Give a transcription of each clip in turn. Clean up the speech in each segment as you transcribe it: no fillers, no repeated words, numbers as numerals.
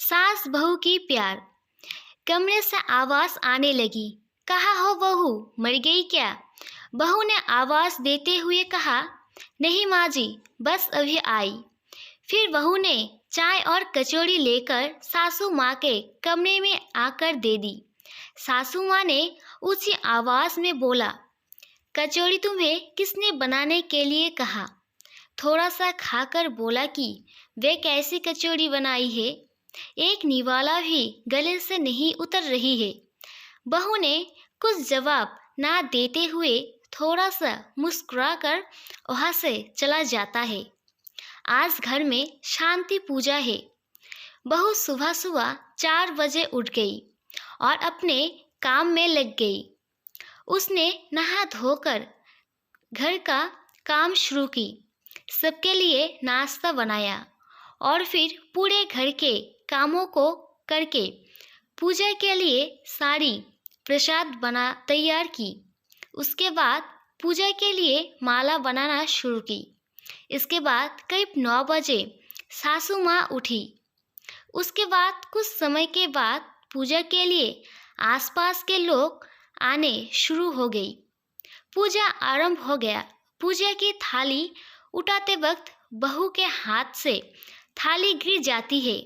सास बहू की प्यार। कमरे से आवाज आने लगी, कहा हो बहू, मर गई क्या? बहू ने आवाज देते हुए कहा, नहीं माँ जी, बस अभी आई। फिर बहू ने चाय और कचौड़ी लेकर सासू माँ के कमरे में आकर दे दी। सासू माँ ने ऊंची आवाज में बोला, कचौड़ी तुम्हें किसने बनाने के लिए कहा? थोड़ा सा खाकर बोला कि वे कैसी कचौड़ी बनाई है, एक निवाला भी गले से नहीं उतर रही है। बहू ने कुछ जवाब ना देते हुए थोड़ा सा मुस्कुराकर वहाँ से चला जाता है। आज घर में शांति पूजा है। बहू सुबह सुबह 4 बजे उठ गई और अपने काम में लग गई। उसने नहा धोकर घर का काम शुरू की, सबके लिए नाश्ता बनाया और फिर पूरे घर के कामों को करके पूजा के लिए सारी प्रसाद बना तैयार की। उसके बाद पूजा के लिए माला बनाना शुरू की। इसके बाद करीब 9 बजे सासू माँ उठी। उसके बाद कुछ समय के बाद पूजा के लिए आसपास के लोग आने शुरू हो गई। पूजा आरंभ हो गया। पूजा की थाली उठाते वक्त बहू के हाथ से थाली गिर जाती है।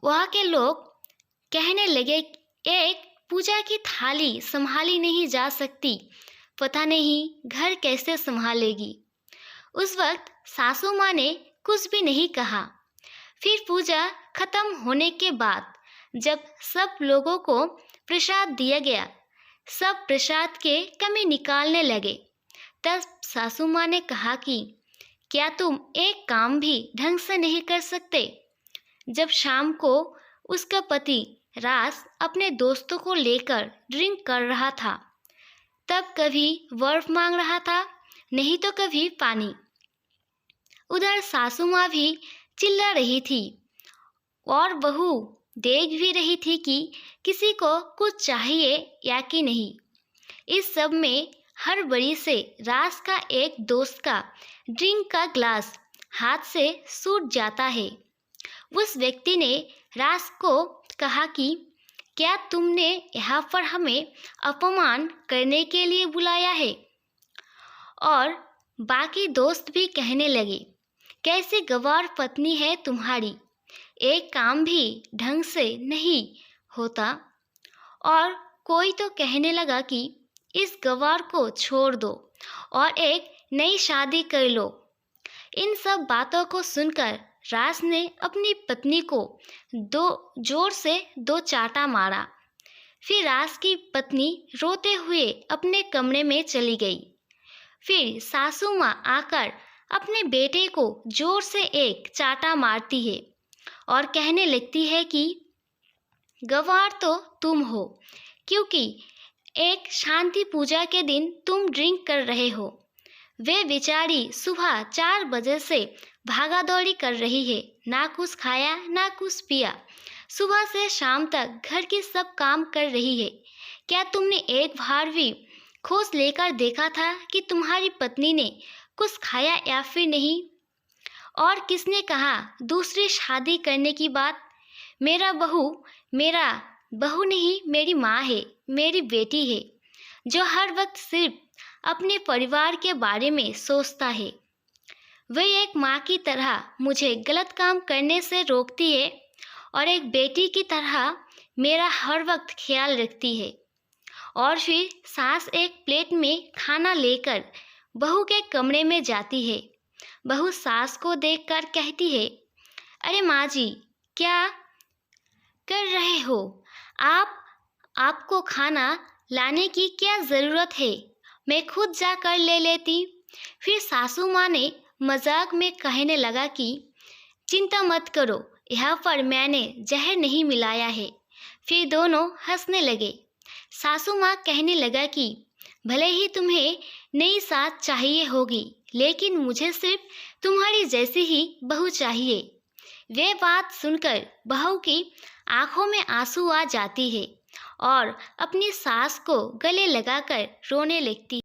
वहाँ के लोग कहने लगे, एक पूजा की थाली संभाली नहीं जा सकती, पता नहीं घर कैसे संभालेगी। उस वक्त सासू माँ ने कुछ भी नहीं कहा। फिर पूजा खत्म होने के बाद जब सब लोगों को प्रसाद दिया गया, सब प्रसाद के कमी निकालने लगे, तब सासू माँ ने कहा कि क्या तुम एक काम भी ढंग से नहीं कर सकते? जब शाम को उसका पति राज अपने दोस्तों को लेकर ड्रिंक कर रहा था, तब कभी बर्फ मांग रहा था, नहीं तो कभी पानी। उधर सासू माँ भी चिल्ला रही थी और बहू देख भी रही थी कि किसी को कुछ चाहिए या कि नहीं। इस सब में हड़बड़ी से राज का एक दोस्त का ड्रिंक का ग्लास हाथ से छूट जाता है। उस व्यक्ति ने राज को कहा कि क्या तुमने यहाँ पर हमें अपमान करने के लिए बुलाया है? और बाकी दोस्त भी कहने लगे, कैसी गंवार पत्नी है तुम्हारी, एक काम भी ढंग से नहीं होता। और कोई तो कहने लगा कि इस गंवार को छोड़ दो और एक नई शादी कर लो। इन सब बातों को सुनकर राज ने अपनी पत्नी को जोर से 2 चांटा मारा। फिर राज की पत्नी रोते हुए अपने कमरे में चली गई। फिर सासू माँ आकर अपने बेटे को जोर से एक चांटा मारती है और कहने लगती है कि गंवार तो तुम हो, क्योंकि एक शांति पूजा के दिन तुम ड्रिंक कर रहे हो। वे बेचारी सुबह 4 बजे से भागा दौड़ी कर रही है, ना कुछ खाया ना कुछ पिया, सुबह से शाम तक घर की सब काम कर रही है। क्या तुमने एक बार भी खोज लेकर देखा था कि तुम्हारी पत्नी ने कुछ खाया या फिर नहीं? और किसने कहा दूसरी शादी करने की बात? मेरा बहू नहीं, मेरी माँ है, मेरी बेटी है, जो हर वक्त सिर्फ अपने परिवार के बारे में सोचता है। वह एक माँ की तरह मुझे गलत काम करने से रोकती है और एक बेटी की तरह मेरा हर वक्त ख्याल रखती है। और फिर सास एक प्लेट में खाना लेकर बहू के कमरे में जाती है। बहू सास को देखकर कहती है, अरे माँ जी, क्या कर रहे हो आप? आपको खाना लाने की क्या ज़रूरत है, मैं खुद जाकर ले लेती। फिर सासू माँ ने मजाक में कहने लगा कि चिंता मत करो, यहाँ पर मैंने जहर नहीं मिलाया है। फिर दोनों हंसने लगे। सासू माँ कहने लगा कि भले ही तुम्हें नई सास चाहिए होगी, लेकिन मुझे सिर्फ तुम्हारी जैसी ही बहू चाहिए। वे बात सुनकर बहू की आंखों में आंसू आ जाती है और अपनी सास को गले लगाकर रोने लगती।